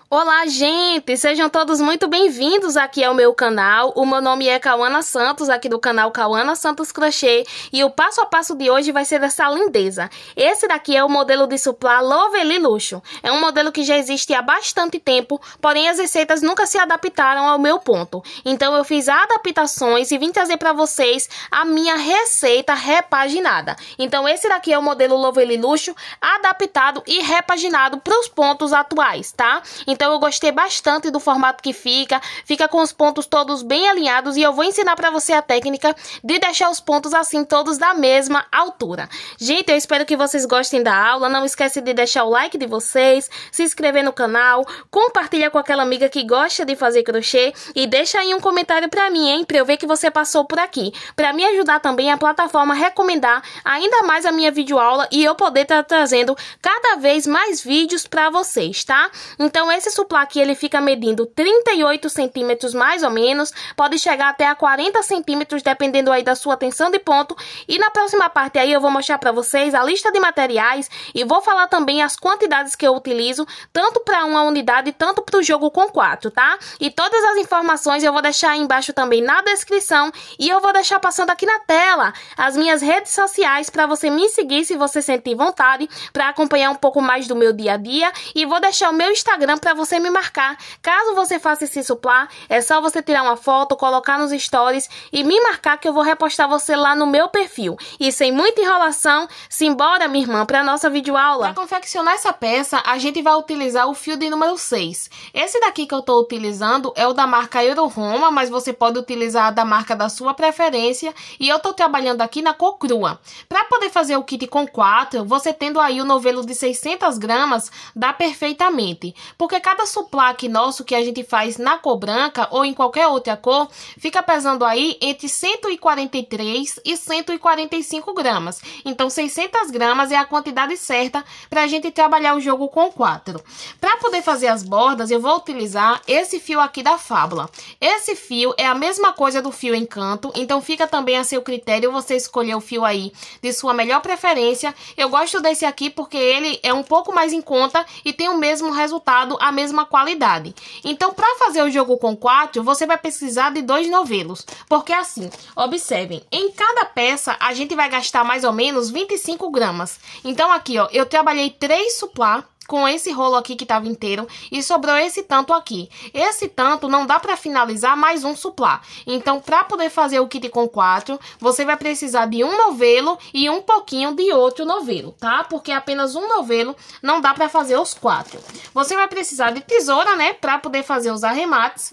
Olá, gente! Sejam todos muito bem-vindos aqui ao meu canal. O meu nome é Cauana Santos, aqui do canal Cauana Santos Crochê, e o passo a passo de hoje vai ser dessa lindeza. Esse daqui é o modelo de suplá Lovely Luxo. É um modelo que já existe há bastante tempo, porém as receitas nunca se adaptaram ao meu ponto. Então eu fiz adaptações e vim trazer para vocês a minha receita repaginada. Então esse daqui é o modelo Lovely Luxo adaptado e repaginado para os pontos atuais, tá? Então eu gostei bastante do formato que fica com os pontos todos bem alinhados e eu vou ensinar pra você a técnica de deixar os pontos assim todos da mesma altura. Gente, eu espero que vocês gostem da aula, não esquece de deixar o like de vocês, se inscrever no canal, compartilha com aquela amiga que gosta de fazer crochê e deixa aí um comentário pra mim, hein, pra eu ver que você passou por aqui, pra me ajudar também a plataforma a recomendar ainda mais a minha videoaula e eu poder estar trazendo cada vez mais vídeos pra vocês, tá? Então esse suplá aqui, ele fica medindo 38 centímetros mais ou menos, pode chegar até a 40 centímetros, dependendo aí da sua tensão de ponto. E na próxima parte aí eu vou mostrar pra vocês a lista de materiais e vou falar também as quantidades que eu utilizo, tanto para uma unidade, tanto para o jogo com 4, tá? E todas as informações eu vou deixar aí embaixo também na descrição e eu vou deixar passando aqui na tela as minhas redes sociais para você me seguir se você sentir vontade, para acompanhar um pouco mais do meu dia a dia, e vou deixar o meu Instagram para você me marcar. Caso você faça esse suplá, é só você tirar uma foto, colocar nos stories e me marcar que eu vou repostar você lá no meu perfil. E sem muita enrolação, simbora, minha irmã, para nossa videoaula. Para confeccionar essa peça, a gente vai utilizar o fio de número 6. Esse daqui que eu tô utilizando é o da marca Euroroma, mas você pode utilizar da marca da sua preferência, e eu tô trabalhando aqui na cor crua. Para poder fazer o kit com 4, você tendo aí o novelo de 600 gramas, dá perfeitamente, porque cada suplá aqui nosso que a gente faz na cor branca ou em qualquer outra cor, fica pesando aí entre 143 e 145 gramas. Então 600 gramas é a quantidade certa para a gente trabalhar o jogo com 4. Para poder fazer as bordas, eu vou utilizar esse fio aqui da Fábula. Esse fio é a mesma coisa do fio Encanto, então fica também a seu critério você escolher o fio aí de sua melhor preferência. Eu gosto desse aqui porque ele é um pouco mais em conta e tem o mesmo resultado, a mesma qualidade. Então, para fazer o jogo com 4, você vai precisar de 2 novelos, porque assim, observem, em cada peça a gente vai gastar mais ou menos 25 gramas. Então aqui, ó, eu trabalhei 3 suplá com esse rolo aqui que tava inteiro e sobrou esse tanto aqui. Esse tanto não dá para finalizar mais um suplá. Então, para poder fazer o kit com 4, você vai precisar de um novelo e um pouquinho de outro novelo, tá? Porque apenas um novelo não dá para fazer os 4. Você vai precisar de tesoura, né, para poder fazer os arremates.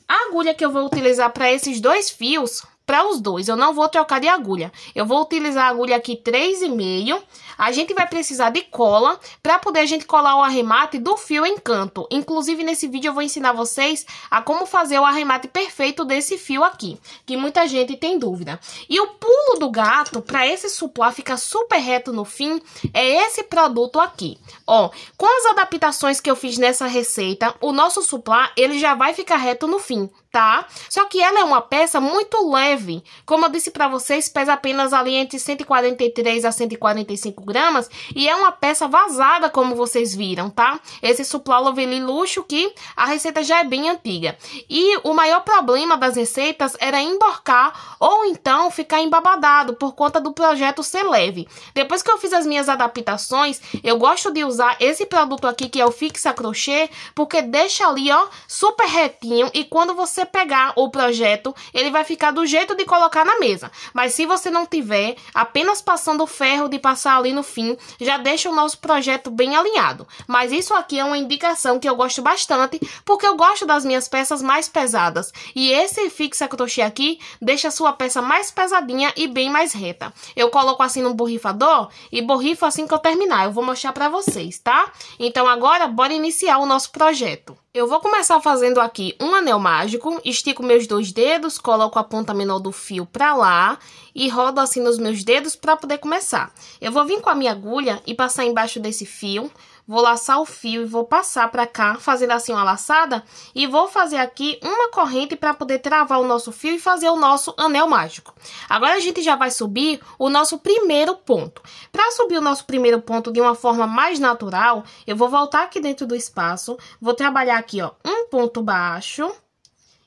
A agulha que eu vou utilizar para esses 2 fios, para os 2, eu não vou trocar de agulha. Eu vou utilizar a agulha aqui 3,5. A gente vai precisar de cola para poder a gente colar o arremate do fio Encanto. Inclusive, nesse vídeo eu vou ensinar vocês a como fazer o arremate perfeito desse fio aqui, que muita gente tem dúvida. E o pulo do gato, para esse suplá ficar super reto no fim, é esse produto aqui. Ó, com as adaptações que eu fiz nessa receita, o nosso suplá, ele já vai ficar reto no fim, tá? Só que ela é uma peça muito leve. Como eu disse pra vocês, pesa apenas ali entre 143 a 145 gramas e é uma peça vazada, como vocês viram, tá? Esse suplá Lovely Luxo, que a receita já é bem antiga. E o maior problema das receitas era emborcar ou então ficar embabadado por conta do projeto ser leve. Depois que eu fiz as minhas adaptações, eu gosto de usar esse produto aqui, que é o Fixa Crochê, porque deixa ali, ó, super retinho, e quando você pegar o projeto, ele vai ficar do jeito de colocar na mesa. Mas se você não tiver, apenas passando o ferro de passar ali no fim, já deixa o nosso projeto bem alinhado. Mas isso aqui é uma indicação que eu gosto bastante, porque eu gosto das minhas peças mais pesadas. E esse Fixa Crochê aqui deixa a sua peça mais pesadinha e bem mais reta. Eu coloco assim no borrifador e borrifo assim que eu terminar. Eu vou mostrar pra vocês, tá? Então agora, bora iniciar o nosso projeto. Eu vou começar fazendo aqui um anel mágico, estico meus 2 dedos, coloco a ponta menor do fio pra lá e rodo assim nos meus dedos para poder começar. Eu vou vir com a minha agulha e passar embaixo desse fio, vou laçar o fio e vou passar pra cá, fazendo assim uma laçada. E vou fazer aqui uma corrente para poder travar o nosso fio e fazer o nosso anel mágico. Agora, a gente já vai subir o nosso primeiro ponto. Para subir o nosso primeiro ponto de uma forma mais natural, eu vou voltar aqui dentro do espaço, vou trabalhar aqui, ó, um ponto baixo.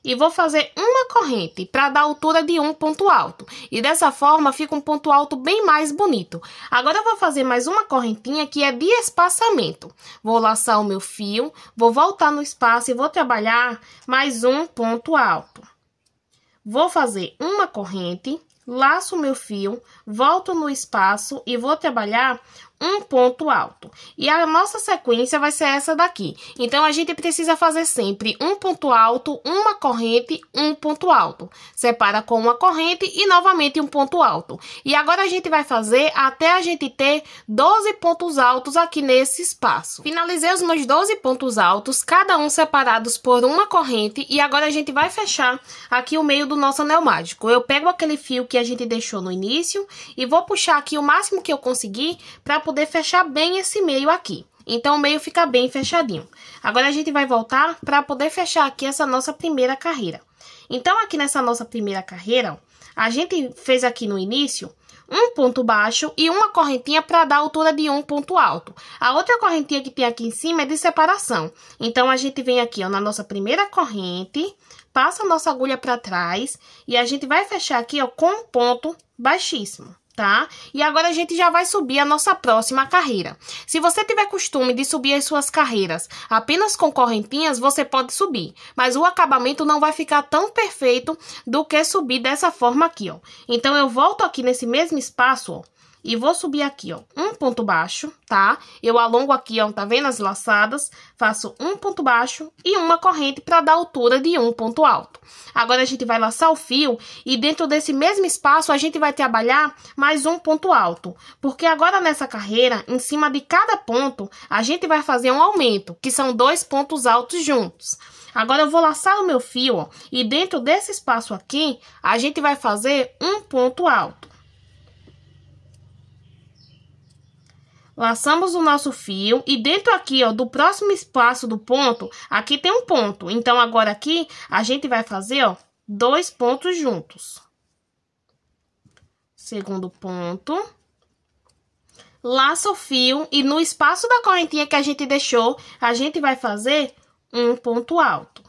E vou fazer uma corrente para dar altura de um ponto alto. E dessa forma fica um ponto alto bem mais bonito. Agora eu vou fazer mais uma correntinha que é de espaçamento. Vou laçar o meu fio, vou voltar no espaço e vou trabalhar mais um ponto alto. Vou fazer uma corrente, laço o meu fio, volto no espaço e vou trabalhar um ponto alto. E a nossa sequência vai ser essa daqui. Então, a gente precisa fazer sempre um ponto alto, uma corrente, um ponto alto. Separa com uma corrente e novamente um ponto alto. E agora a gente vai fazer até a gente ter 12 pontos altos aqui nesse espaço. Finalizei os meus 12 pontos altos, cada um separados por uma corrente. E agora a gente vai fechar aqui o meio do nosso anel mágico. Eu pego aquele fio que a gente deixou no início e vou puxar aqui o máximo que eu conseguir para poder fechar bem esse meio aqui. Então, o meio fica bem fechadinho. Agora, a gente vai voltar para poder fechar aqui essa nossa primeira carreira. Então, aqui nessa nossa primeira carreira, ó, a gente fez aqui no início um ponto baixo e uma correntinha para dar a altura de um ponto alto. A outra correntinha que tem aqui em cima é de separação. Então, a gente vem aqui, ó, na nossa primeira corrente, passa a nossa agulha para trás e a gente vai fechar aqui, ó, com um ponto baixíssimo. Tá? E agora a gente já vai subir a nossa próxima carreira. Se você tiver costume de subir as suas carreiras apenas com correntinhas, você pode subir. Mas o acabamento não vai ficar tão perfeito do que subir dessa forma aqui, ó. Então, eu volto aqui nesse mesmo espaço, ó. E vou subir aqui, ó, um ponto baixo, tá? Eu alongo aqui, ó, tá vendo as laçadas? Faço um ponto baixo e uma corrente para dar altura de um ponto alto. Agora, a gente vai laçar o fio e dentro desse mesmo espaço, a gente vai trabalhar mais um ponto alto. Porque agora, nessa carreira, em cima de cada ponto, a gente vai fazer um aumento, que são 2 pontos altos juntos. Agora, eu vou laçar o meu fio, ó, e dentro desse espaço aqui, a gente vai fazer um ponto alto. Laçamos o nosso fio e dentro aqui, ó, do próximo espaço do ponto, aqui tem um ponto. Então, agora aqui, a gente vai fazer, ó, 2 pontos juntos. Segundo ponto. Laça o fio e no espaço da correntinha que a gente deixou, a gente vai fazer um ponto alto.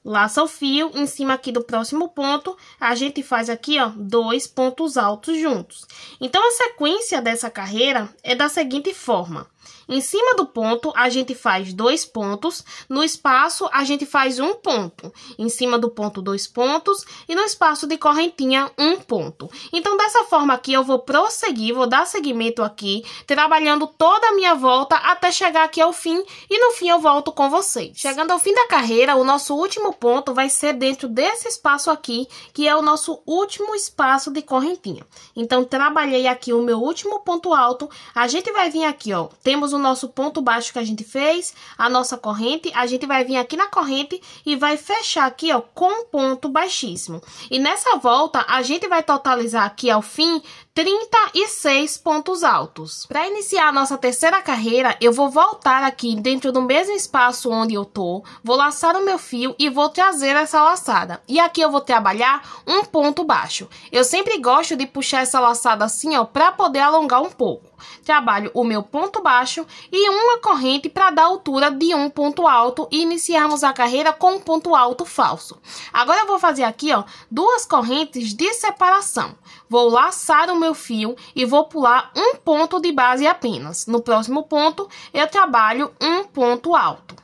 Laça o fio, em cima aqui do próximo ponto, a gente faz aqui, ó, 2 pontos altos juntos. Então, a sequência dessa carreira é da seguinte forma. Em cima do ponto, a gente faz 2 pontos, no espaço, a gente faz um ponto. Em cima do ponto, 2 pontos, e no espaço de correntinha, um ponto. Então, dessa forma aqui, eu vou prosseguir, vou dar seguimento aqui, trabalhando toda a minha volta até chegar aqui ao fim, e no fim eu volto com vocês. Chegando ao fim da carreira, o nosso último ponto vai ser dentro desse espaço aqui, que é o nosso último espaço de correntinha. Então, trabalhei aqui o meu último ponto alto, a gente vai vir aqui, ó, temos o nosso ponto baixo que a gente fez, a nossa corrente, a gente vai vir aqui na corrente e vai fechar aqui, ó, com um ponto baixíssimo. E nessa volta, a gente vai totalizar aqui ao fim 36 pontos altos. Para iniciar a nossa terceira carreira, eu vou voltar aqui dentro do mesmo espaço onde eu tô, vou laçar o meu fio e vou trazer essa laçada. E aqui eu vou trabalhar um ponto baixo. Eu sempre gosto de puxar essa laçada assim, ó, para poder alongar um pouco. Trabalho o meu ponto baixo e uma corrente para dar altura de um ponto alto e iniciarmos a carreira com um ponto alto falso. Agora eu vou fazer aqui, ó, 2 correntes de separação. Vou laçar o meu fio e vou pular um ponto de base apenas. No próximo ponto, eu trabalho um ponto alto.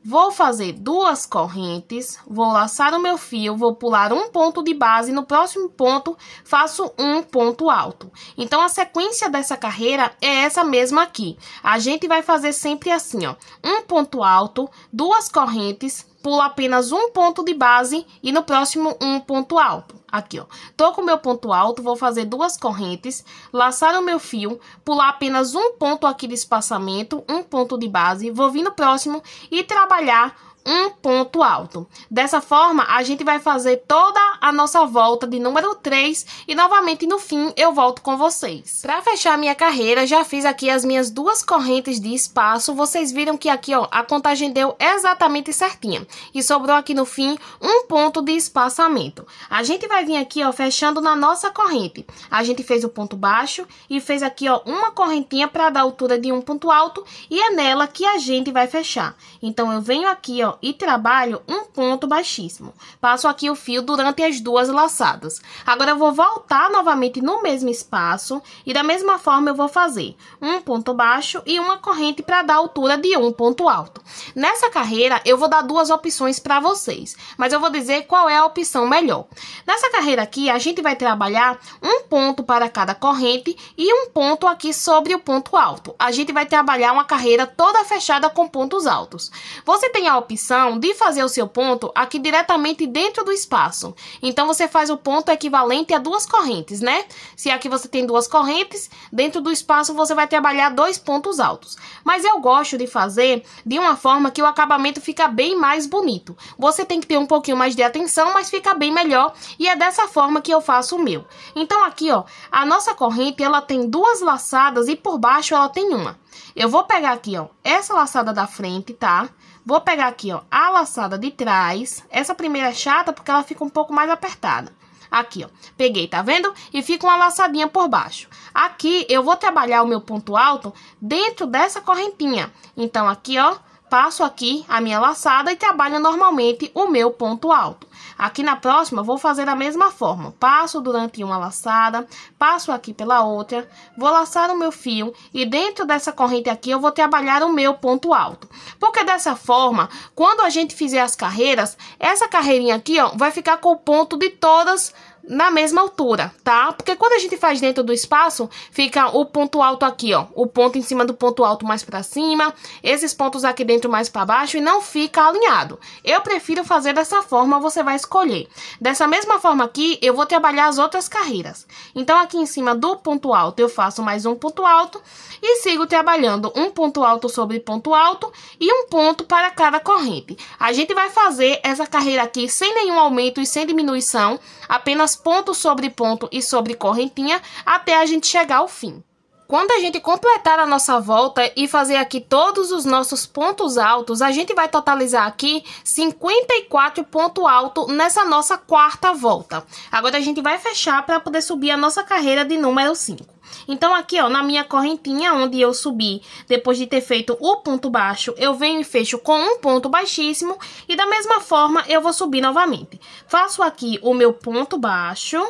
Vou fazer 2 correntes, vou laçar o meu fio, vou pular um ponto de base, no próximo ponto faço um ponto alto. Então, a sequência dessa carreira é essa mesma aqui. A gente vai fazer sempre assim, ó, um ponto alto, 2 correntes, pulo apenas um ponto de base e no próximo um ponto alto. Aqui, ó, tô com o meu ponto alto, vou fazer 2 correntes, laçar o meu fio, pular apenas um ponto aqui de espaçamento, um ponto de base, vou vir no próximo e trabalhar um ponto alto. Dessa forma, a gente vai fazer toda a nossa volta de número 3 e novamente no fim eu volto com vocês. Para fechar minha carreira, já fiz aqui as minhas duas correntes de espaço. Vocês viram que aqui, ó, a contagem deu exatamente certinha e sobrou aqui no fim um ponto de espaçamento. A gente vai vir aqui, ó, fechando na nossa corrente. A gente fez o ponto baixo e fez aqui, ó, uma correntinha para dar altura de um ponto alto e é nela que a gente vai fechar. Então eu venho aqui, ó, e trabalho um ponto baixíssimo. Passo aqui o fio durante as duas laçadas. Agora eu vou voltar novamente no mesmo espaço e da mesma forma eu vou fazer um ponto baixo e uma corrente para dar altura de um ponto alto. Nessa carreira eu vou dar duas opções para vocês, mas eu vou dizer qual é a opção melhor. Nessa carreira aqui a gente vai trabalhar um ponto para cada corrente e um ponto aqui sobre o ponto alto. A gente vai trabalhar uma carreira toda fechada com pontos altos. Você tem a opção de fazer o seu ponto aqui diretamente dentro do espaço. Então, você faz o ponto equivalente a duas correntes, né? Se aqui você tem duas correntes, dentro do espaço você vai trabalhar dois pontos altos. Mas eu gosto de fazer de uma forma que o acabamento fica bem mais bonito. Você tem que ter um pouquinho mais de atenção, mas fica bem melhor. E é dessa forma que eu faço o meu. Então, aqui, ó, a nossa corrente, ela tem duas laçadas e por baixo ela tem uma. Eu vou pegar aqui, ó, essa laçada da frente, tá? Vou pegar aqui, ó, a laçada de trás. Essa primeira é chata porque ela fica um pouco mais apertada. Aqui, ó, peguei, tá vendo? E fica uma laçadinha por baixo. Aqui, eu vou trabalhar o meu ponto alto dentro dessa correntinha. Então, aqui, ó, passo aqui a minha laçada e trabalho normalmente o meu ponto alto. Aqui na próxima, vou fazer da mesma forma. Passo durante uma laçada, passo aqui pela outra, vou laçar o meu fio e dentro dessa corrente aqui eu vou trabalhar o meu ponto alto. Porque dessa forma, quando a gente fizer as carreiras, essa carreirinha aqui, ó, vai ficar com o ponto de todas na mesma altura, tá? Porque quando a gente faz dentro do espaço, fica o ponto alto aqui, ó, o ponto em cima do ponto alto mais pra cima, esses pontos aqui dentro mais pra baixo e não fica alinhado. Eu prefiro fazer dessa forma, você vai escolher. Dessa mesma forma aqui, eu vou trabalhar as outras carreiras. Então, aqui em cima do ponto alto, eu faço mais um ponto alto e sigo trabalhando um ponto alto sobre ponto alto e um ponto para cada corrente. A gente vai fazer essa carreira aqui sem nenhum aumento e sem diminuição, apenas ponto sobre ponto e sobre correntinha até a gente chegar ao fim. Quando a gente completar a nossa volta e fazer aqui todos os nossos pontos altos, a gente vai totalizar aqui 54 pontos altos nessa nossa quarta volta. Agora a gente vai fechar para poder subir a nossa carreira de número 5. Então, aqui, ó, na minha correntinha, onde eu subi, depois de ter feito o ponto baixo, eu venho e fecho com um ponto baixíssimo e da mesma forma eu vou subir novamente. Faço aqui o meu ponto baixo,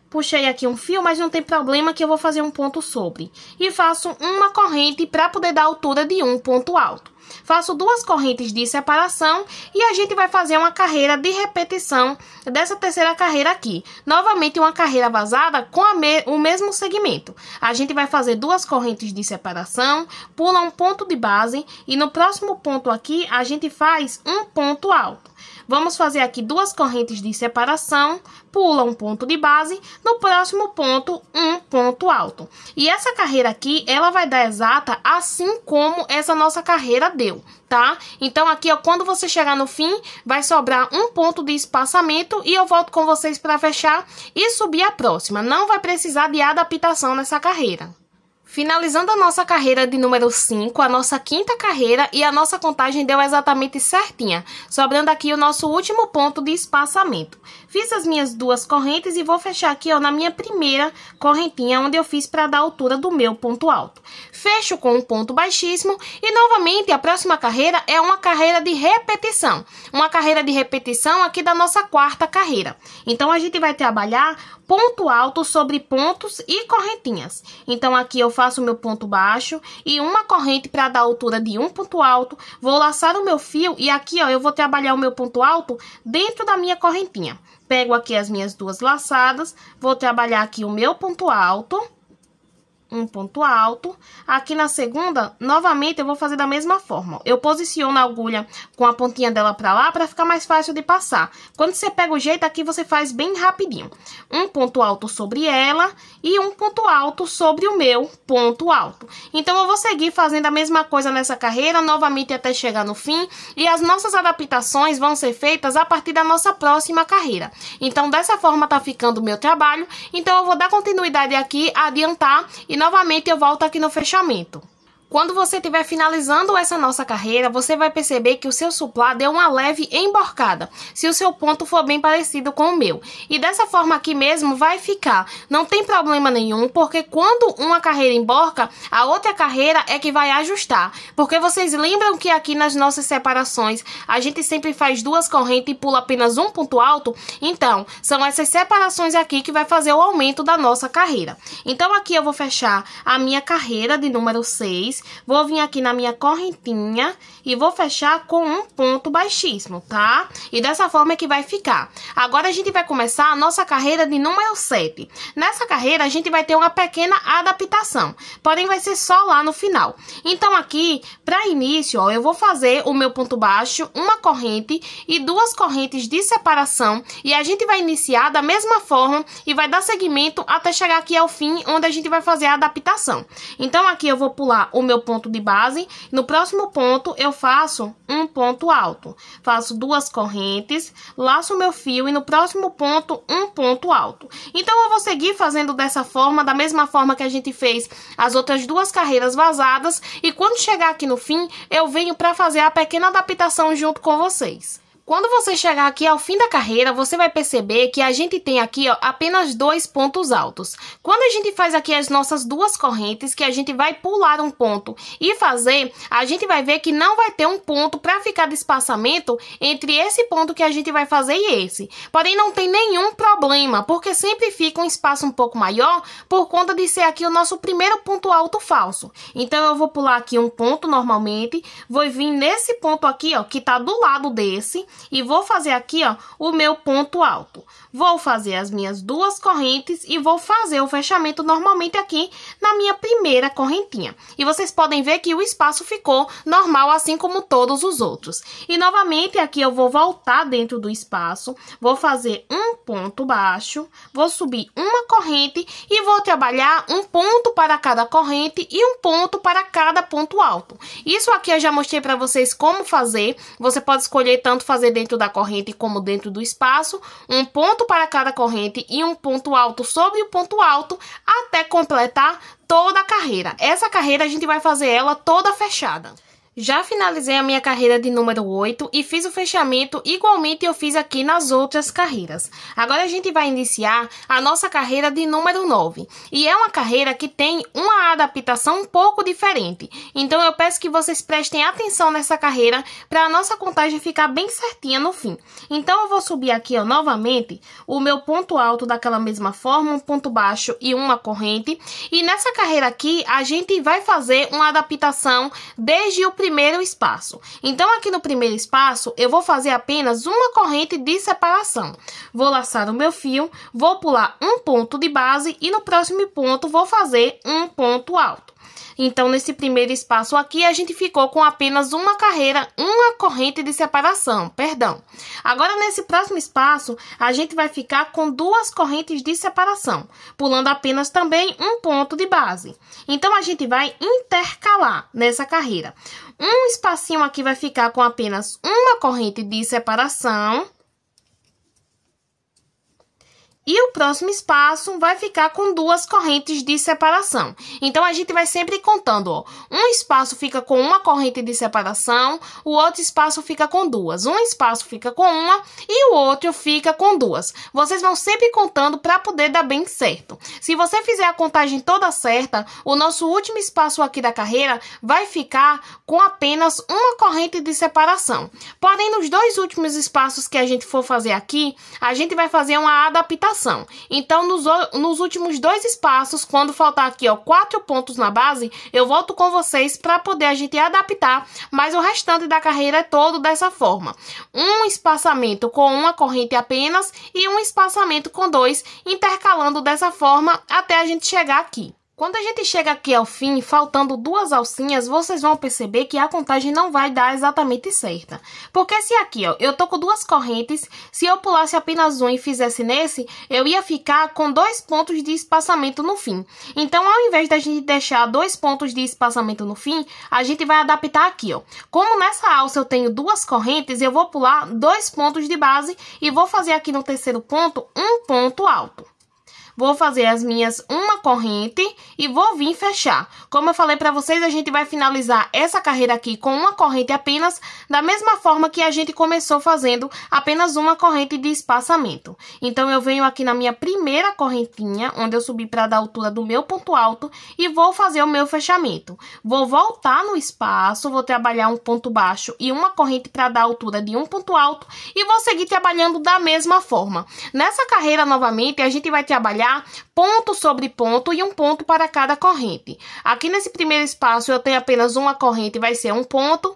puxei aqui um fio, mas não tem problema que eu vou fazer um ponto sobre. E faço uma corrente para poder dar altura de um ponto alto. Faço duas correntes de separação e a gente vai fazer uma carreira de repetição dessa terceira carreira aqui. Novamente uma carreira vazada com o mesmo segmento. A gente vai fazer duas correntes de separação, pula um ponto de base e no próximo ponto aqui a gente faz um ponto alto. Vamos fazer aqui duas correntes de separação, pula um ponto de base, no próximo ponto, um ponto alto. E essa carreira aqui, ela vai dar exata assim como essa nossa carreira deu, tá? Então, aqui, ó, quando você chegar no fim, vai sobrar um ponto de espaçamento e eu volto com vocês para fechar e subir a próxima. Não vai precisar de adaptação nessa carreira. Finalizando a nossa carreira de número 5, a nossa quinta carreira e a nossa contagem deu exatamente certinha, sobrando aqui o nosso último ponto de espaçamento. Fiz as minhas duas correntes e vou fechar aqui, ó, na minha primeira correntinha, onde eu fiz para dar a altura do meu ponto alto. Fecho com um ponto baixíssimo e, novamente, a próxima carreira é uma carreira de repetição. Uma carreira de repetição aqui da nossa quarta carreira. Então, a gente vai trabalhar ponto alto sobre pontos e correntinhas. Então, aqui eu faço o meu ponto baixo e uma corrente para dar a altura de um ponto alto. Vou laçar o meu fio e aqui, ó, eu vou trabalhar o meu ponto alto dentro da minha correntinha. Pego aqui as minhas duas laçadas, vou trabalhar aqui o meu ponto alto. um ponto alto. Aqui na segunda, novamente, eu vou fazer da mesma forma. Eu posiciono a agulha com a pontinha dela pra lá, pra ficar mais fácil de passar. Quando você pega o jeito aqui, você faz bem rapidinho. Um ponto alto sobre ela e um ponto alto sobre o meu ponto alto. Então, eu vou seguir fazendo a mesma coisa nessa carreira, novamente até chegar no fim. E as nossas adaptações vão ser feitas a partir da nossa próxima carreira. Então, dessa forma tá ficando o meu trabalho. Então, eu vou dar continuidade aqui, adiantar e novamente eu volto aqui no fechamento. Quando você estiver finalizando essa nossa carreira, você vai perceber que o seu suplá deu uma leve emborcada, se o seu ponto for bem parecido com o meu. E dessa forma aqui mesmo vai ficar. Não tem problema nenhum, porque quando uma carreira emborca, a outra carreira é que vai ajustar. Porque vocês lembram que aqui nas nossas separações, a gente sempre faz duas correntes e pula apenas um ponto alto? Então, são essas separações aqui que vai fazer o aumento da nossa carreira. Então, aqui eu vou fechar a minha carreira de número 6. Vou vir aqui na minha correntinha e vou fechar com um ponto baixíssimo, tá? E dessa forma é que vai ficar. Agora, a gente vai começar a nossa carreira de número 7. Nessa carreira, a gente vai ter uma pequena adaptação, porém vai ser só lá no final. Então, aqui, para início, ó, eu vou fazer o meu ponto baixo, uma corrente e duas correntes de separação. E a gente vai iniciar da mesma forma e vai dar seguimento até chegar aqui ao fim, onde a gente vai fazer a adaptação. Então, aqui eu vou pular o meu ponto de base. No próximo ponto, eu faço um ponto alto. Faço duas correntes, laço o meu fio e no próximo ponto, um ponto alto. Então, eu vou seguir fazendo dessa forma, da mesma forma que a gente fez as outras duas carreiras vazadas. E quando chegar aqui no fim, eu venho para fazer a pequena adaptação junto com vocês. Quando você chegar aqui ao fim da carreira, você vai perceber que a gente tem aqui, ó, apenas dois pontos altos. Quando a gente faz aqui as nossas duas correntes, que a gente vai pular um ponto e fazer, a gente vai ver que não vai ter um ponto para ficar de espaçamento entre esse ponto que a gente vai fazer e esse. Porém, não tem nenhum problema, porque sempre fica um espaço um pouco maior por conta de ser aqui o nosso primeiro ponto alto falso. Então, eu vou pular aqui um ponto normalmente, vou vir nesse ponto aqui, ó, que tá do lado desse, e vou fazer aqui, ó, o meu ponto alto. Vou fazer as minhas duas correntes e vou fazer o fechamento normalmente aqui na minha primeira correntinha. E vocês podem ver que o espaço ficou normal, assim como todos os outros. E novamente aqui eu vou voltar dentro do espaço, vou fazer um ponto baixo, vou subir uma corrente e vou trabalhar um ponto para cada corrente e um ponto para cada ponto alto. Isso aqui eu já mostrei para vocês como fazer. Você pode escolher tanto fazer dentro da corrente como dentro do espaço, um ponto para cada corrente e um ponto alto sobre o ponto alto até completar toda a carreira. Essa carreira a gente vai fazer ela toda fechada. Já finalizei a minha carreira de número 8 e fiz o fechamento igualmente eu fiz aqui nas outras carreiras. Agora a gente vai iniciar a nossa carreira de número 9. E é uma carreira que tem uma adaptação um pouco diferente. Então eu peço que vocês prestem atenção nessa carreira para a nossa contagem ficar bem certinha no fim. Então eu vou subir aqui, ó, novamente o meu ponto alto daquela mesma forma, um ponto baixo e uma corrente. E nessa carreira aqui a gente vai fazer uma adaptação desde o primeiro espaço. Então, aqui no primeiro espaço, eu vou fazer apenas uma corrente de separação. Vou laçar o meu fio, vou pular um ponto de base e no próximo ponto vou fazer um ponto alto. Então, nesse primeiro espaço aqui, a gente ficou com apenas uma carreira, uma corrente de separação, perdão. Agora, nesse próximo espaço, a gente vai ficar com duas correntes de separação, pulando apenas também um ponto de base. Então, a gente vai intercalar nessa carreira. Um espacinho aqui vai ficar com apenas uma corrente de separação. E o próximo espaço vai ficar com duas correntes de separação. Então, a gente vai sempre contando, ó. Um espaço fica com uma corrente de separação, o outro espaço fica com duas. Um espaço fica com uma e o outro fica com duas. Vocês vão sempre contando para poder dar bem certo. Se você fizer a contagem toda certa, o nosso último espaço aqui da carreira vai ficar com apenas uma corrente de separação. Porém, nos dois últimos espaços que a gente for fazer aqui, a gente vai fazer uma adaptação. Então, nos últimos dois espaços, quando faltar aqui, ó, 4 pontos na base, eu volto com vocês para poder a gente adaptar, mas o restante da carreira é todo dessa forma. Um espaçamento com uma corrente apenas e um espaçamento com dois, intercalando dessa forma até a gente chegar aqui. Quando a gente chega aqui ao fim, faltando 2 alcinhas, vocês vão perceber que a contagem não vai dar exatamente certa. Porque se aqui, ó, eu tô com 2 correntes, se eu pulasse apenas uma e fizesse nesse, eu ia ficar com 2 pontos de espaçamento no fim. Então, ao invés da gente deixar 2 pontos de espaçamento no fim, a gente vai adaptar aqui, ó. Como nessa alça eu tenho 2 correntes, eu vou pular 2 pontos de base e vou fazer aqui no terceiro ponto um ponto alto. Vou fazer as minhas uma corrente e vou vir fechar. Como eu falei para vocês, a gente vai finalizar essa carreira aqui com uma corrente apenas, da mesma forma que a gente começou fazendo apenas uma corrente de espaçamento. Então, eu venho aqui na minha primeira correntinha, onde eu subi para dar altura do meu ponto alto, e vou fazer o meu fechamento. Vou voltar no espaço, vou trabalhar um ponto baixo e uma corrente para dar altura de um ponto alto, e vou seguir trabalhando da mesma forma. Nessa carreira, novamente, a gente vai trabalhar ponto sobre ponto e um ponto para cada corrente. Aqui nesse primeiro espaço eu tenho apenas uma corrente, vai ser um ponto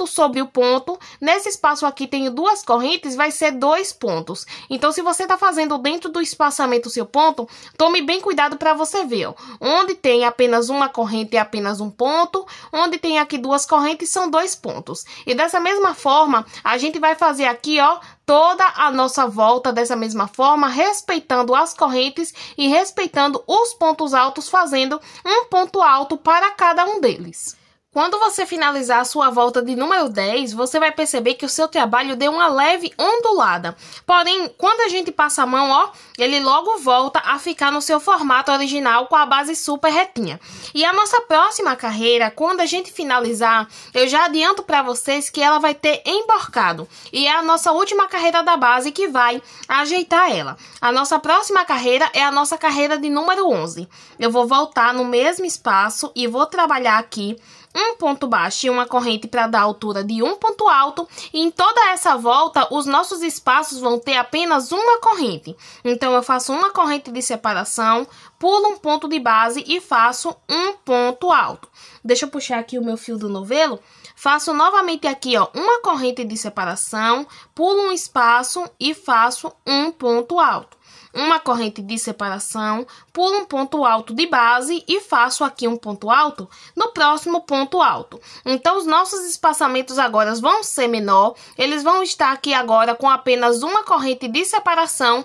sobre o ponto. Nesse espaço aqui tenho 2 correntes, vai ser 2 pontos. Então, se você está fazendo dentro do espaçamento o seu ponto, tome bem cuidado para você ver, ó. Onde tem apenas uma corrente é apenas um ponto, onde tem aqui 2 correntes são 2 pontos. E dessa mesma forma, a gente vai fazer aqui, ó, toda a nossa volta dessa mesma forma, respeitando as correntes e respeitando os pontos altos, fazendo um ponto alto para cada um deles. Quando você finalizar a sua volta de número 10, você vai perceber que o seu trabalho deu uma leve ondulada. Porém, quando a gente passa a mão, ó, ele logo volta a ficar no seu formato original com a base super retinha. E a nossa próxima carreira, quando a gente finalizar, eu já adianto para vocês que ela vai ter emborcado. E é a nossa última carreira da base que vai ajeitar ela. A nossa próxima carreira é a nossa carreira de número 11. Eu vou voltar no mesmo espaço e vou trabalhar aqui um ponto baixo e uma corrente para dar altura de um ponto alto, e em toda essa volta os nossos espaços vão ter apenas uma corrente. Então, eu faço uma corrente de separação, pulo um ponto de base e faço um ponto alto. Deixa eu puxar aqui o meu fio do novelo. Faço novamente aqui, ó, uma corrente de separação, pulo um espaço e faço um ponto alto. Uma corrente de separação, pulo um ponto alto de base e faço aqui um ponto alto no próximo ponto alto. Então, os nossos espaçamentos agora vão ser menor, eles vão estar aqui agora com apenas uma corrente de separação,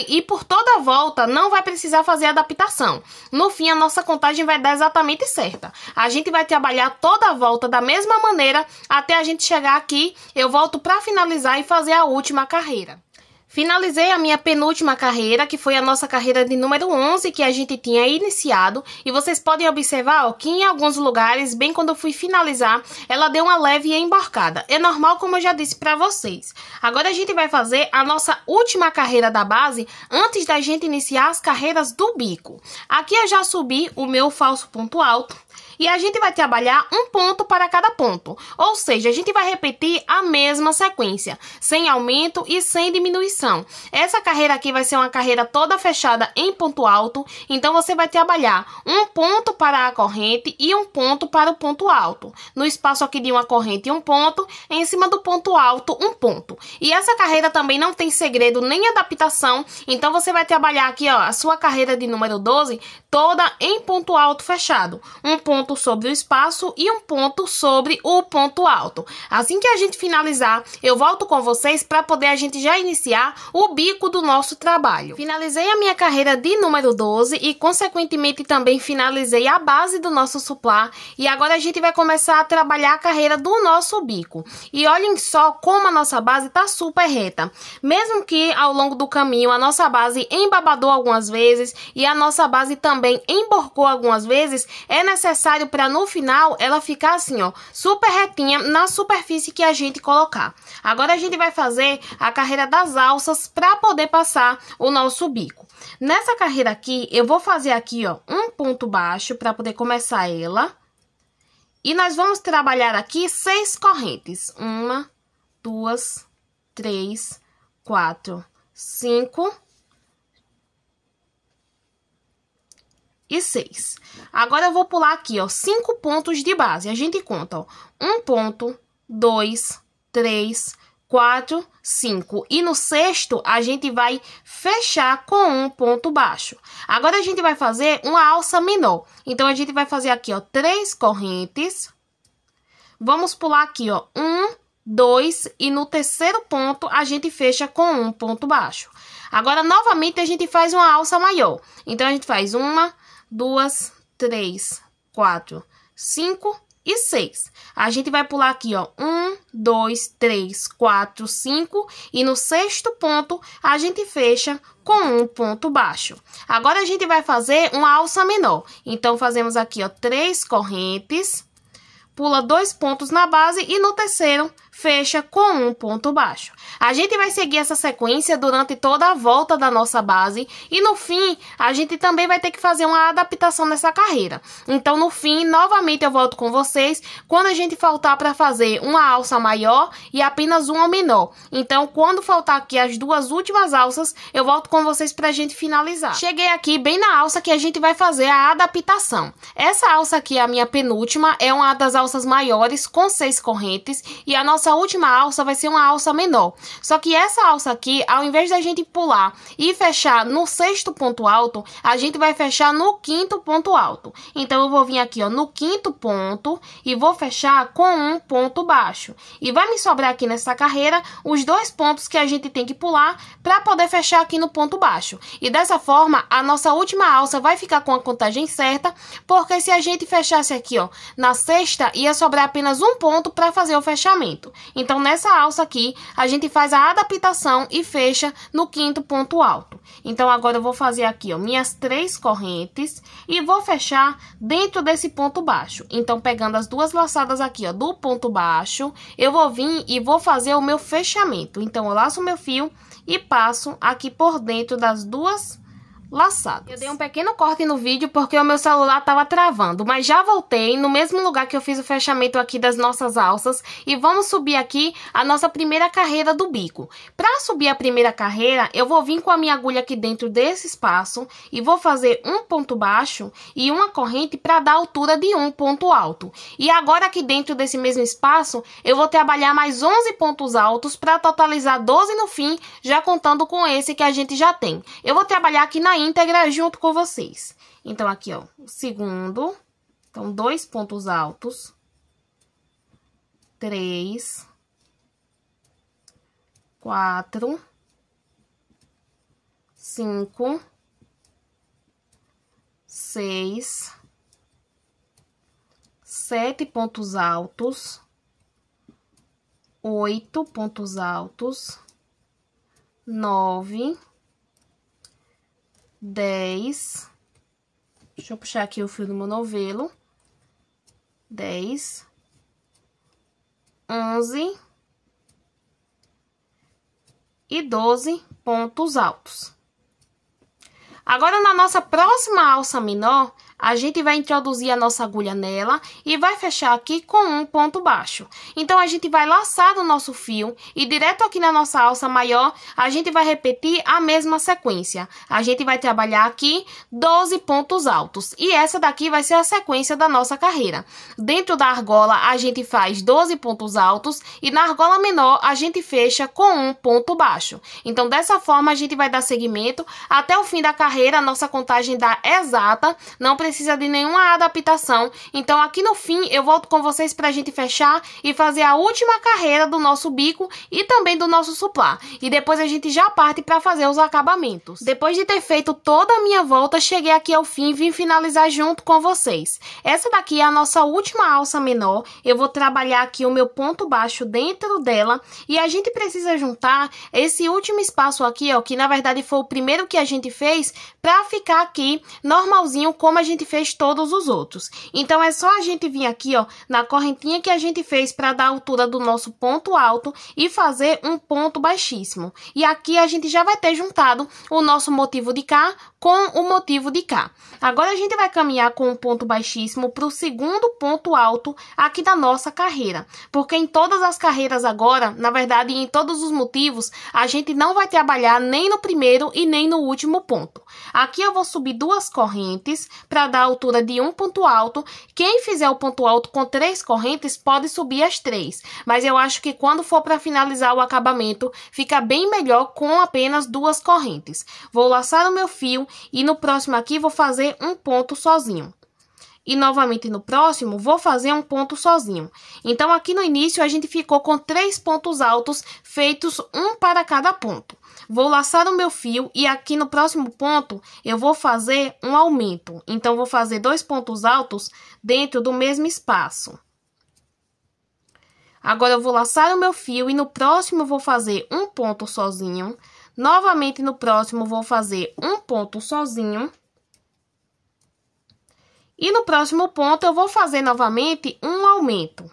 e por toda a volta não vai precisar fazer adaptação. No fim, a nossa contagem vai dar exatamente certa. A gente vai trabalhar toda a volta da mesma maneira até a gente chegar aqui. Eu volto para finalizar e fazer a última carreira. Finalizei a minha penúltima carreira, que foi a nossa carreira de número 11, que a gente tinha iniciado. E vocês podem observar, ó, que em alguns lugares, bem quando eu fui finalizar, ela deu uma leve emborcada. É normal, como eu já disse para vocês. Agora a gente vai fazer a nossa última carreira da base, antes da gente iniciar as carreiras do bico. Aqui eu já subi o meu falso ponto alto. E a gente vai trabalhar um ponto para cada ponto, ou seja, a gente vai repetir a mesma sequência, sem aumento e sem diminuição. Essa carreira aqui vai ser uma carreira toda fechada em ponto alto, então você vai trabalhar um ponto para a corrente e um ponto para o ponto alto. No espaço aqui de uma corrente, um ponto, em cima do ponto alto, um ponto. E essa carreira também não tem segredo nem adaptação, então você vai trabalhar aqui, ó, a sua carreira de número 12 toda em ponto alto fechado. Um ponto sobre o espaço e um ponto sobre o ponto alto. Assim que a gente finalizar, eu volto com vocês para poder a gente já iniciar o bico do nosso trabalho. Finalizei a minha carreira de número 12 e, consequentemente, também finalizei a base do nosso suplá. E agora a gente vai começar a trabalhar a carreira do nosso bico. E olhem só como a nossa base está super reta. Mesmo que ao longo do caminho a nossa base embabadou algumas vezes e a nossa base também emborcou algumas vezes, é necessário para no final ela ficar assim, ó, super retinha na superfície que a gente colocar. Agora a gente vai fazer a carreira das alças para poder passar o nosso bico. Nessa carreira aqui, eu vou fazer aqui, ó, um ponto baixo para poder começar ela. E nós vamos trabalhar aqui 6 correntes. 1, 2, 3, 4, 5... e 6. Agora eu vou pular aqui, ó, 5 pontos de base. A gente conta, ó, 1 ponto, 2, 3, 4, 5. E no sexto, a gente vai fechar com um ponto baixo. Agora, a gente vai fazer uma alça menor. Então, a gente vai fazer aqui, ó, 3 correntes. Vamos pular aqui, ó, 1, 2, e no terceiro ponto, a gente fecha com um ponto baixo. Agora, novamente, a gente faz uma alça maior. Então, a gente faz 1, 2, 3, 4, 5 e 6. A gente vai pular aqui, ó, 1, 2, 3, 4, 5, e no sexto ponto, a gente fecha com um ponto baixo. Agora, a gente vai fazer uma alça menor. Então, fazemos aqui, ó, 3 correntes, pula 2 pontos na base e no terceiro fecha com um ponto baixo. A gente vai seguir essa sequência durante toda a volta da nossa base e no fim a gente também vai ter que fazer uma adaptação nessa carreira. Então no fim, novamente eu volto com vocês quando a gente faltar para fazer uma alça maior e apenas uma menor. Então quando faltar aqui as duas últimas alças, eu volto com vocês para a gente finalizar. Cheguei aqui bem na alça que a gente vai fazer a adaptação. Essa alça aqui é a minha penúltima, é uma das alças maiores com 6 correntes e a nossa última alça vai ser uma alça menor. Só que essa alça aqui, ao invés da gente pular e fechar no sexto ponto alto, a gente vai fechar no quinto ponto alto. Então, eu vou vir aqui, ó, no quinto ponto e vou fechar com um ponto baixo. E vai me sobrar aqui nessa carreira os 2 pontos que a gente tem que pular para poder fechar aqui no ponto baixo. E dessa forma, a nossa última alça vai ficar com a contagem certa, porque se a gente fechasse aqui, ó, na sexta, ia sobrar apenas um ponto para fazer o fechamento. Então, nessa alça aqui, a gente faz a adaptação e fecha no quinto ponto alto. Então, agora eu vou fazer aqui, ó, minhas 3 correntes e vou fechar dentro desse ponto baixo. Então, pegando as 2 laçadas aqui, ó, do ponto baixo, eu vou vir e vou fazer o meu fechamento. Então, eu laço o meu fio e passo aqui por dentro das 2 laçadas. Eu dei um pequeno corte no vídeo porque o meu celular tava travando, mas já voltei no mesmo lugar que eu fiz o fechamento aqui das nossas alças e vamos subir aqui a nossa primeira carreira do bico. Para subir a primeira carreira, eu vou vir com a minha agulha aqui dentro desse espaço e vou fazer um ponto baixo e uma corrente para dar altura de um ponto alto. E agora aqui dentro desse mesmo espaço, eu vou trabalhar mais 11 pontos altos para totalizar 12 no fim, já contando com esse que a gente já tem. Eu vou trabalhar aqui na íntegra junto com vocês. Então, aqui, ó, o segundo. Então, 2 pontos altos. 3. 4. 5. 6. 7 pontos altos. 8 pontos altos. 9. 10, deixa eu puxar aqui o fio do meu novelo, 10, 11 e 12 pontos altos. Agora, na nossa próxima alça menor, a gente vai introduzir a nossa agulha nela e vai fechar aqui com um ponto baixo. Então, a gente vai laçar o nosso fio e direto aqui na nossa alça maior, a gente vai repetir a mesma sequência. A gente vai trabalhar aqui 12 pontos altos. E essa daqui vai ser a sequência da nossa carreira. Dentro da argola, a gente faz 12 pontos altos e na argola menor, a gente fecha com um ponto baixo. Então, dessa forma, a gente vai dar seguimento até o fim da carreira. A nossa contagem dá exata, não precisa de nenhuma adaptação. Então, aqui no fim, eu volto com vocês pra gente fechar e fazer a última carreira do nosso bico e também do nosso suplá. E depois a gente já parte pra fazer os acabamentos. Depois de ter feito toda a minha volta, cheguei aqui ao fim e vim finalizar junto com vocês. Essa daqui é a nossa última alça menor. Eu vou trabalhar aqui o meu ponto baixo dentro dela e a gente precisa juntar esse último espaço aqui, ó, que na verdade foi o primeiro que a gente fez, pra ficar aqui normalzinho como a gente fez todos os outros. Então, é só a gente vir aqui, ó, na correntinha que a gente fez para dar a altura do nosso ponto alto e fazer um ponto baixíssimo. E aqui a gente já vai ter juntado o nosso motivo de cá com o motivo de cá. Agora, a gente vai caminhar com um ponto baixíssimo para o segundo ponto alto aqui da nossa carreira. Porque em todas as carreiras agora, na verdade, em todos os motivos, a gente não vai trabalhar nem no primeiro e nem no último ponto. Aqui eu vou subir 2 correntes para dar a altura de um ponto alto. Quem fizer o ponto alto com 3 correntes pode subir as 3. Mas eu acho que quando for para finalizar o acabamento, fica bem melhor com apenas 2 correntes. Vou laçar o meu fio e no próximo aqui vou fazer um ponto sozinho. E novamente no próximo, vou fazer um ponto sozinho. Então, aqui no início, a gente ficou com 3 pontos altos, feitos um para cada ponto. Vou laçar o meu fio e aqui no próximo ponto, eu vou fazer um aumento. Então, vou fazer 2 pontos altos dentro do mesmo espaço. Agora, eu vou laçar o meu fio e no próximo, vou fazer um ponto sozinho. Novamente, no próximo, vou fazer um ponto sozinho. E no próximo ponto, eu vou fazer novamente um aumento.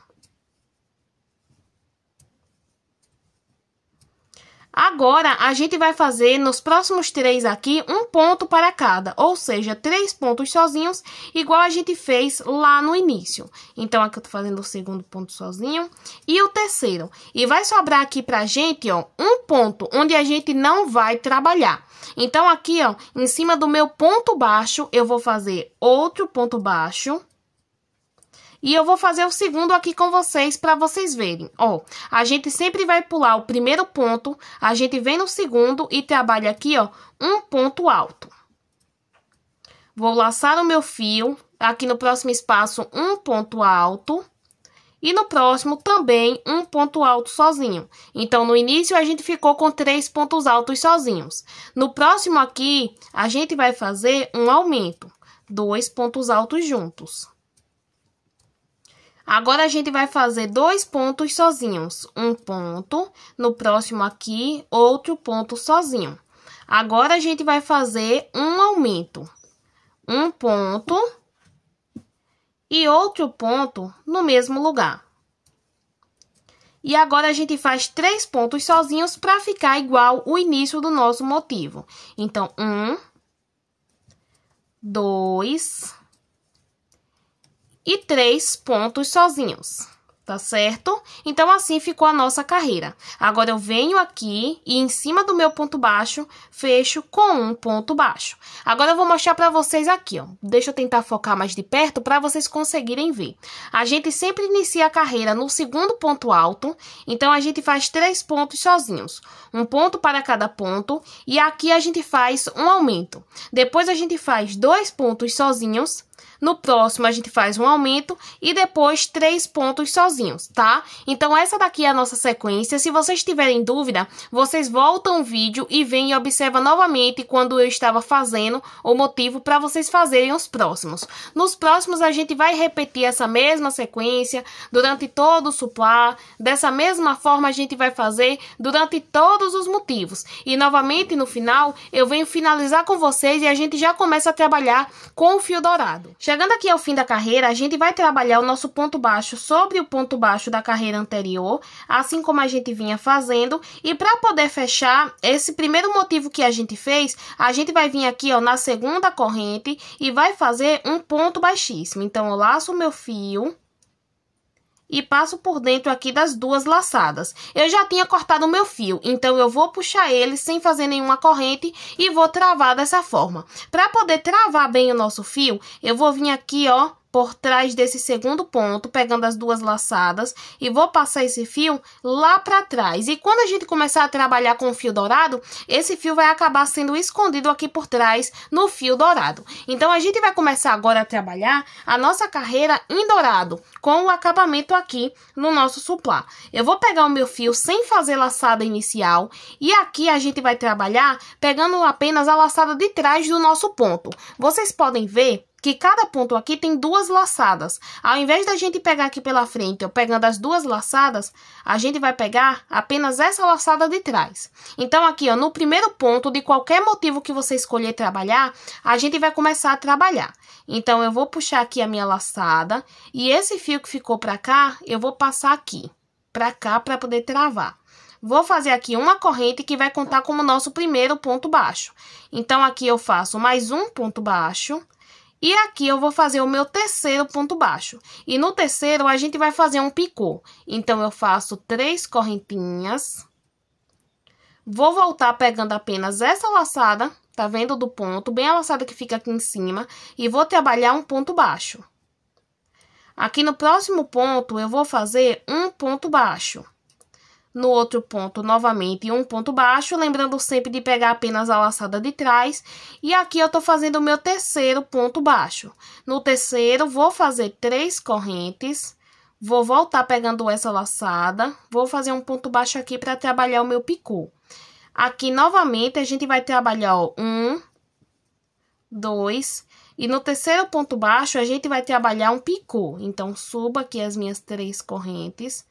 Agora, a gente vai fazer nos próximos 3 aqui, um ponto para cada. Ou seja, 3 pontos sozinhos, igual a gente fez lá no início. Então, aqui eu tô fazendo o segundo ponto sozinho e o terceiro. E vai sobrar aqui pra gente, ó, um ponto onde a gente não vai trabalhar. Então, aqui, ó, em cima do meu ponto baixo, eu vou fazer outro ponto baixo. E eu vou fazer o segundo aqui com vocês, para vocês verem. Ó, a gente sempre vai pular o primeiro ponto, a gente vem no segundo e trabalha aqui, ó, um ponto alto. Vou laçar o meu fio, aqui no próximo espaço, um ponto alto. E no próximo também um ponto alto sozinho. Então, no início a gente ficou com 3 pontos altos sozinhos. No próximo aqui, a gente vai fazer um aumento, 2 pontos altos juntos. Agora, a gente vai fazer 2 pontos sozinhos. Um ponto, no próximo aqui, outro ponto sozinho. Agora, a gente vai fazer um aumento. Um ponto e outro ponto no mesmo lugar. E agora, a gente faz 3 pontos sozinhos para ficar igual o início do nosso motivo. Então, 1, 2... e 3 pontos sozinhos, tá certo? Então, assim ficou a nossa carreira. Agora, eu venho aqui e em cima do meu ponto baixo, fecho com um ponto baixo. Agora, eu vou mostrar pra vocês aqui, ó. Deixa eu tentar focar mais de perto pra vocês conseguirem ver. A gente sempre inicia a carreira no segundo ponto alto, então, a gente faz 3 pontos sozinhos. Um ponto para cada ponto e aqui a gente faz um aumento. Depois, a gente faz 2 pontos sozinhos. No próximo, a gente faz um aumento e depois 3 pontos sozinhos, tá? Então, essa daqui é a nossa sequência. Se vocês tiverem dúvida, vocês voltam o vídeo e vêm e observam novamente quando eu estava fazendo o motivo para vocês fazerem os próximos. Nos próximos, a gente vai repetir essa mesma sequência durante todo o suplá. Dessa mesma forma, a gente vai fazer durante todos os motivos. E, novamente, no final, eu venho finalizar com vocês e a gente já começa a trabalhar com o fio dourado. Chegando aqui ao fim da carreira, a gente vai trabalhar o nosso ponto baixo sobre o ponto baixo da carreira anterior, assim como a gente vinha fazendo. E para poder fechar esse primeiro motivo que a gente fez, a gente vai vir aqui, ó, na segunda corrente e vai fazer um ponto baixíssimo. Então, eu laço o meu fio e passo por dentro aqui das 2 laçadas. Eu já tinha cortado o meu fio, então eu vou puxar ele sem fazer nenhuma corrente e vou travar dessa forma. Para poder travar bem o nosso fio, eu vou vir aqui, ó, por trás desse segundo ponto, pegando as 2 laçadas e vou passar esse fio lá para trás. E quando a gente começar a trabalhar com o fio dourado, esse fio vai acabar sendo escondido aqui por trás no fio dourado. Então, a gente vai começar agora a trabalhar a nossa carreira em dourado, com o acabamento aqui no nosso suplá. Eu vou pegar o meu fio sem fazer laçada inicial e aqui a gente vai trabalhar pegando apenas a laçada de trás do nosso ponto. Vocês podem ver que cada ponto aqui tem 2 laçadas. Ao invés da gente pegar aqui pela frente, ó, pegando as 2 laçadas, a gente vai pegar apenas essa laçada de trás. Então, aqui, ó, no primeiro ponto, de qualquer motivo que você escolher trabalhar, a gente vai começar a trabalhar. Então, eu vou puxar aqui a minha laçada e esse fio que ficou pra cá, eu vou passar aqui, pra cá, pra poder travar. Vou fazer aqui uma corrente que vai contar como nosso primeiro ponto baixo. Então, aqui eu faço mais um ponto baixo. E aqui eu vou fazer o meu terceiro ponto baixo. E no terceiro, a gente vai fazer um picô. Então, eu faço 3 correntinhas. Vou voltar pegando apenas essa laçada tá vendo? Do ponto, bem a laçada que fica aqui em cima, e vou trabalhar um ponto baixo. Aqui no próximo ponto, eu vou fazer um ponto baixo. No outro ponto, novamente, um ponto baixo, lembrando sempre de pegar apenas a laçada de trás. E aqui eu tô fazendo o meu terceiro ponto baixo. No terceiro, vou fazer 3 correntes, vou voltar pegando essa laçada, vou fazer um ponto baixo aqui para trabalhar o meu picô. Aqui, novamente, a gente vai trabalhar, ó, 1, 2, e no terceiro ponto baixo, a gente vai trabalhar um picô. Então, subo aqui as minhas 3 correntes.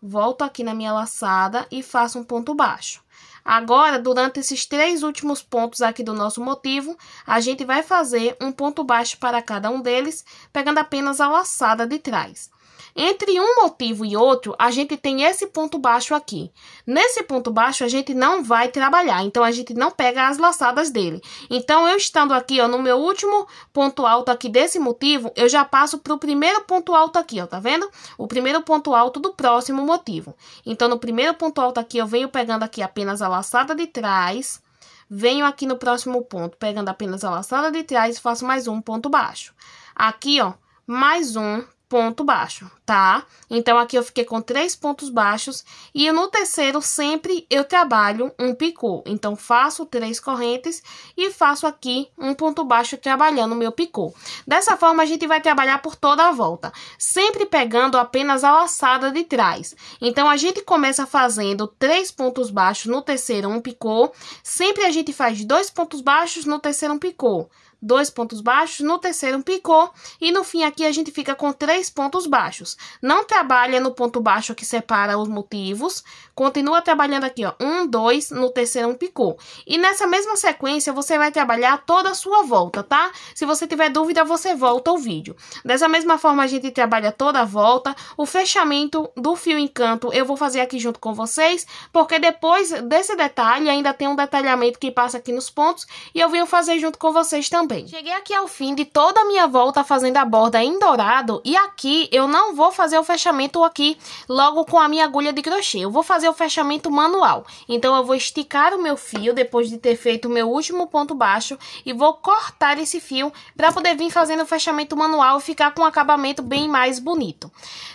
Volto aqui na minha laçada e faço um ponto baixo. Agora, durante esses 3 últimos pontos aqui do nosso motivo, a gente vai fazer um ponto baixo para cada um deles, pegando apenas a laçada de trás. Entre um motivo e outro, a gente tem esse ponto baixo aqui. Nesse ponto baixo, a gente não vai trabalhar, então a gente não pega as laçadas dele. Então, eu estando aqui, ó, no meu último ponto alto aqui desse motivo, eu já passo pro primeiro ponto alto aqui, ó, tá vendo? O primeiro ponto alto do próximo motivo. Então, no primeiro ponto alto aqui, eu venho pegando aqui apenas a laçada de trás, venho aqui no próximo ponto, pegando apenas a laçada de trás e faço mais um ponto baixo. Aqui, ó, mais um ponto baixo, tá? Então, aqui eu fiquei com 3 pontos baixos e no terceiro sempre eu trabalho um picô. Então, faço 3 correntes e faço aqui um ponto baixo trabalhando o meu picô. Dessa forma, a gente vai trabalhar por toda a volta, sempre pegando apenas a laçada de trás. Então, a gente começa fazendo 3 pontos baixos, no terceiro um picô. Sempre a gente faz 2 pontos baixos, no terceiro um picô. 2 pontos baixos, no terceiro um picô, e no fim aqui a gente fica com 3 pontos baixos. Não trabalha no ponto baixo que separa os motivos, continua trabalhando aqui, ó, 1, 2, no terceiro um picô. E nessa mesma sequência, você vai trabalhar toda a sua volta, tá? Se você tiver dúvida, você volta ao vídeo. Dessa mesma forma, a gente trabalha toda a volta. O fechamento do fio encanto eu vou fazer aqui junto com vocês, porque depois desse detalhe, ainda tem um detalhamento que passa aqui nos pontos, e eu venho fazer junto com vocês também. Cheguei aqui ao fim de toda a minha volta fazendo a borda em dourado, e aqui eu não vou fazer o fechamento aqui logo com a minha agulha de crochê, eu vou fazer o fechamento manual. Então, eu vou esticar o meu fio depois de ter feito o meu último ponto baixo e vou cortar esse fio para poder vir fazendo o fechamento manual e ficar com um acabamento bem mais bonito.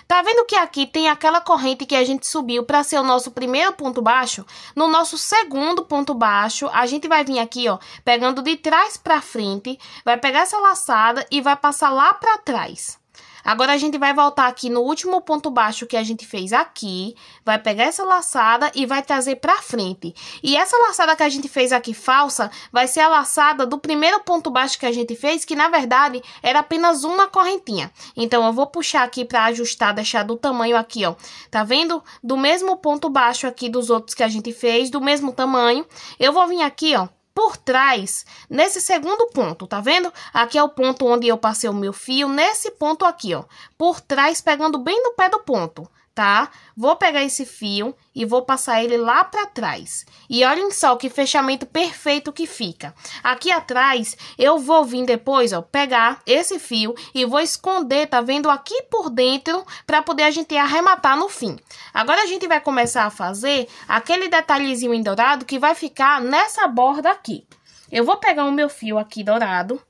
Tá vendo que aqui tem aquela corrente que a gente subiu para ser o nosso primeiro ponto baixo? No nosso segundo ponto baixo, a gente vai vir aqui, ó, pegando de trás para frente, vai pegar essa laçada e vai passar lá para trás. Agora, a gente vai voltar aqui no último ponto baixo que a gente fez aqui, vai pegar essa laçada e vai trazer pra frente. E essa laçada que a gente fez aqui falsa, vai ser a laçada do primeiro ponto baixo que a gente fez, que na verdade era apenas uma correntinha. Então, eu vou puxar aqui pra ajustar, deixar do tamanho aqui, ó. Tá vendo? Do mesmo ponto baixo aqui dos outros que a gente fez, do mesmo tamanho. Eu vou vir aqui, ó, por trás, nesse segundo ponto, tá vendo? Aqui é o ponto onde eu passei o meu fio, nesse ponto aqui, ó, por trás, pegando bem no pé do ponto, tá? Vou pegar esse fio e vou passar ele lá pra trás. E olhem só que fechamento perfeito que fica. Aqui atrás, eu vou vir depois, ó, pegar esse fio e vou esconder, tá vendo? Aqui por dentro, pra poder a gente arrematar no fim. Agora, a gente vai começar a fazer aquele detalhezinho em dourado que vai ficar nessa borda aqui. Eu vou pegar o meu fio aqui dourado.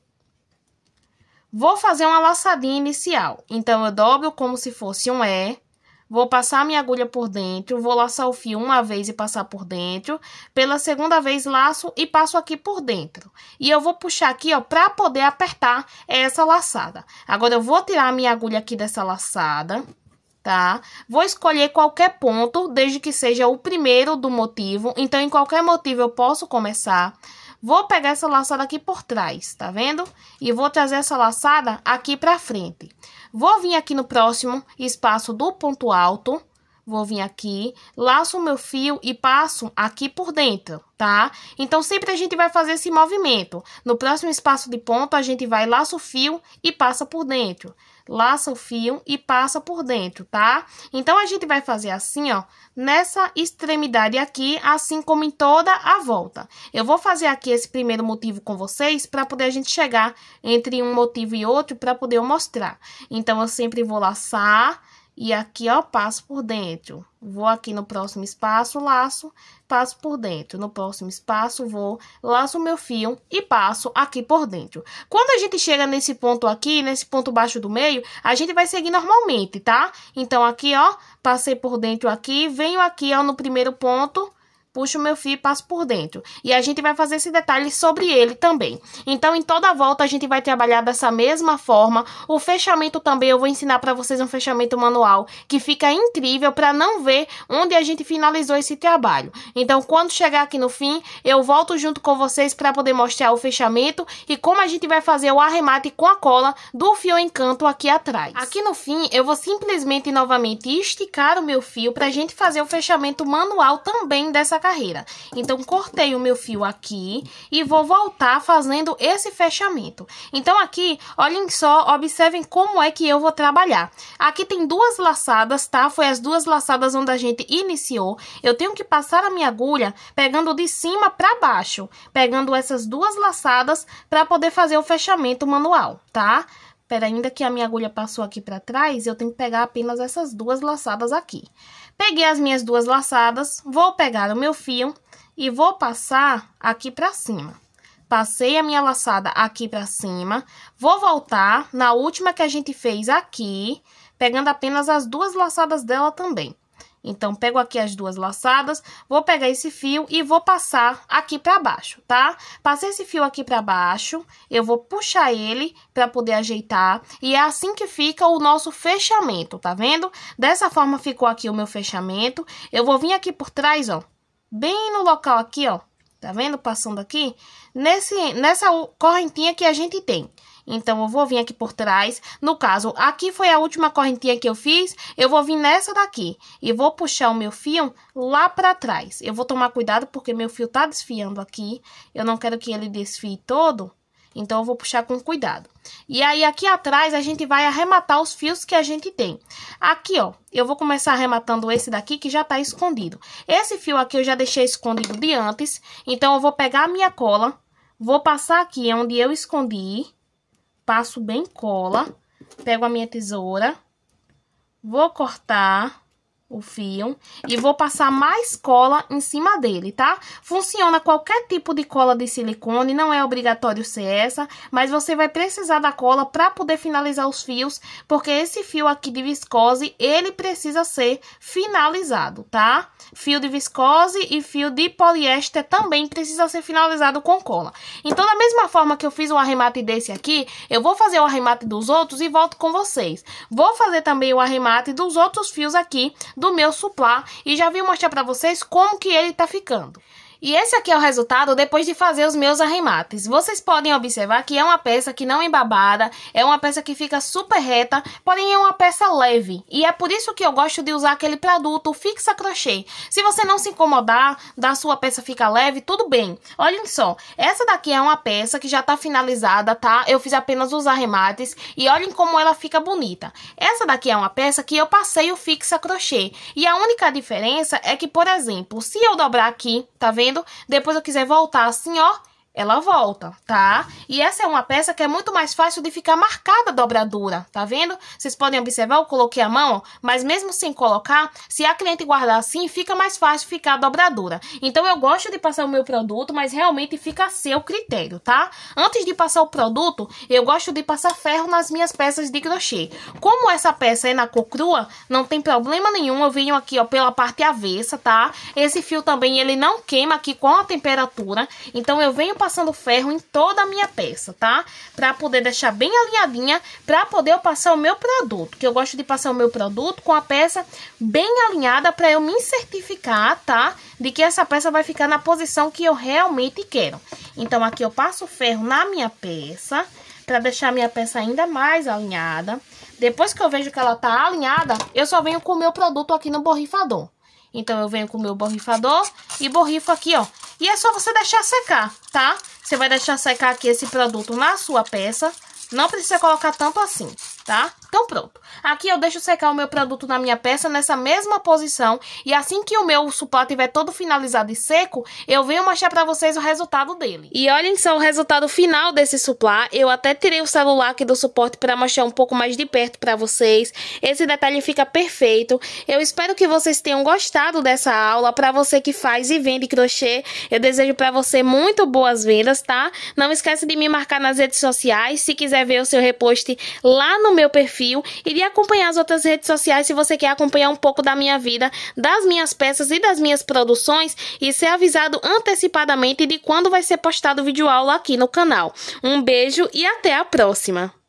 Vou fazer uma laçadinha inicial. Então, eu dobro como se fosse um E. Vou passar a minha agulha por dentro, vou laçar o fio uma vez e passar por dentro. Pela segunda vez, laço e passo aqui por dentro. E eu vou puxar aqui, ó, pra poder apertar essa laçada. Agora, eu vou tirar a minha agulha aqui dessa laçada, tá? Vou escolher qualquer ponto, desde que seja o primeiro do motivo. Então, em qualquer motivo, eu posso começar. Vou pegar essa laçada aqui por trás, tá vendo? E vou trazer essa laçada aqui pra frente. Vou vir aqui no próximo espaço do ponto alto, vou vir aqui, laço o meu fio e passo aqui por dentro, tá? Então, sempre a gente vai fazer esse movimento. No próximo espaço de ponto, a gente vai, laça o fio e passa por dentro. Laça o fio e passa por dentro, tá? Então, a gente vai fazer assim, ó, nessa extremidade aqui, assim como em toda a volta. Eu vou fazer aqui esse primeiro motivo com vocês, para poder a gente chegar entre um motivo e outro, para poder eu mostrar. Então, eu sempre vou laçar E aqui, ó, passo por dentro. Vou aqui no próximo espaço, laço, passo por dentro. No próximo espaço, vou, laço o meu fio e passo aqui por dentro. Quando a gente chega nesse ponto aqui, nesse ponto baixo do meio, a gente vai seguir normalmente, tá? Então, aqui, ó, passei por dentro aqui, venho aqui, ó, no primeiro ponto, puxo o meu fio e passo por dentro. E a gente vai fazer esse detalhe sobre ele também. Então, em toda a volta, a gente vai trabalhar dessa mesma forma. O fechamento também, eu vou ensinar para vocês um fechamento manual, que fica incrível para não ver onde a gente finalizou esse trabalho. Então, quando chegar aqui no fim, eu volto junto com vocês para poder mostrar o fechamento e como a gente vai fazer o arremate com a cola do fio encanto aqui atrás. Aqui no fim, eu vou simplesmente novamente esticar o meu fio para a gente fazer o fechamento manual também dessa carreira. Então, cortei o meu fio aqui e vou voltar fazendo esse fechamento. Então, aqui, olhem só, observem como é que eu vou trabalhar. Aqui tem duas laçadas, tá? Foi as duas laçadas onde a gente iniciou. Eu tenho que passar a minha agulha pegando de cima para baixo, pegando essas duas laçadas para poder fazer o fechamento manual, tá? Pera, ainda que a minha agulha passou aqui para trás, eu tenho que pegar apenas essas duas laçadas aqui. Peguei as minhas duas laçadas, vou pegar o meu fio e vou passar aqui para cima. Passei a minha laçada aqui para cima, vou voltar na última que a gente fez aqui, pegando apenas as duas laçadas dela também. Então, pego aqui as duas laçadas, vou pegar esse fio e vou passar aqui para baixo, tá? Passei esse fio aqui para baixo, eu vou puxar ele para poder ajeitar. E é assim que fica o nosso fechamento, tá vendo? Dessa forma ficou aqui o meu fechamento. Eu vou vir aqui por trás, ó, bem no local aqui, ó. Tá vendo? Passando aqui, nessa correntinha que a gente tem. Então, eu vou vir aqui por trás. No caso, aqui foi a última correntinha que eu fiz. Eu vou vir nessa daqui. E vou puxar o meu fio lá pra trás. Eu vou tomar cuidado porque meu fio tá desfiando aqui. Eu não quero que ele desfie todo. Então, eu vou puxar com cuidado. E aí, aqui atrás, a gente vai arrematar os fios que a gente tem. Aqui, ó, eu vou começar arrematando esse daqui que já tá escondido. Esse fio aqui eu já deixei escondido de antes. Então, eu vou pegar a minha cola. Vou passar aqui onde eu escondi. Passo bem cola, pego a minha tesoura, vou cortar o fio e vou passar mais cola em cima dele, tá? Funciona qualquer tipo de cola de silicone, não é obrigatório ser essa, mas você vai precisar da cola para poder finalizar os fios, porque esse fio aqui de viscose, ele precisa ser finalizado, tá? Fio de viscose e fio de poliéster também precisa ser finalizado com cola. Então, da mesma forma que eu fiz o arremate desse aqui, eu vou fazer o arremate dos outros e volto com vocês. Vou fazer também o arremate dos outros fios aqui do meu suplá e já vim mostrar pra vocês como que ele tá ficando. E esse aqui é o resultado depois de fazer os meus arremates. Vocês podem observar que é uma peça que não é embabada, é uma peça que fica super reta, porém é uma peça leve. E é por isso que eu gosto de usar aquele produto Fixa Crochê. Se você não se incomodar da sua peça ficar leve, tudo bem. Olhem só, essa daqui é uma peça que já tá finalizada, tá? Eu fiz apenas os arremates e olhem como ela fica bonita. Essa daqui é uma peça que eu passei o Fixa Crochê. E a única diferença é que, por exemplo, se eu dobrar aqui, tá vendo? Depois eu quiser voltar assim, ó, ela volta, tá? E essa é uma peça que é muito mais fácil de ficar marcada a dobradura, tá vendo? Vocês podem observar, eu coloquei a mão, ó, mas mesmo sem colocar, se a cliente guardar assim, fica mais fácil ficar a dobradura. Então, eu gosto de passar o meu produto, mas realmente fica a seu critério, tá? Antes de passar o produto, eu gosto de passar ferro nas minhas peças de crochê. Como essa peça é na cor crua, não tem problema nenhum, eu venho aqui, ó, pela parte avessa, tá? Esse fio também, ele não queima aqui com a temperatura, então eu venho passando ferro em toda a minha peça, tá? Pra poder deixar bem alinhadinha, pra poder eu passar o meu produto. Que eu gosto de passar o meu produto com a peça bem alinhada pra eu me certificar, tá? De que essa peça vai ficar na posição que eu realmente quero. Então, aqui eu passo o ferro na minha peça, pra deixar a minha peça ainda mais alinhada. Depois que eu vejo que ela tá alinhada, eu só venho com o meu produto aqui no borrifador. Então, eu venho com o meu borrifador e borrifo aqui, ó. E é só você deixar secar, tá? Você vai deixar secar aqui esse produto na sua peça. Não precisa colocar tanto assim, tá? Então pronto, aqui eu deixo secar o meu produto na minha peça nessa mesma posição e assim que o meu suplá estiver todo finalizado e seco, eu venho mostrar pra vocês o resultado dele. E olhem só o resultado final desse suplá, eu até tirei o celular aqui do suporte pra mostrar um pouco mais de perto pra vocês. Esse detalhe fica perfeito. Eu espero que vocês tenham gostado dessa aula. Pra você que faz e vende crochê, eu desejo pra você muito boas vendas, tá? Não esquece de me marcar nas redes sociais, se quiser ver o seu repost lá no meu perfil e de acompanhar as outras redes sociais se você quer acompanhar um pouco da minha vida, das minhas peças e das minhas produções e ser avisado antecipadamente de quando vai ser postado o vídeo aula aqui no canal. Um beijo e até a próxima!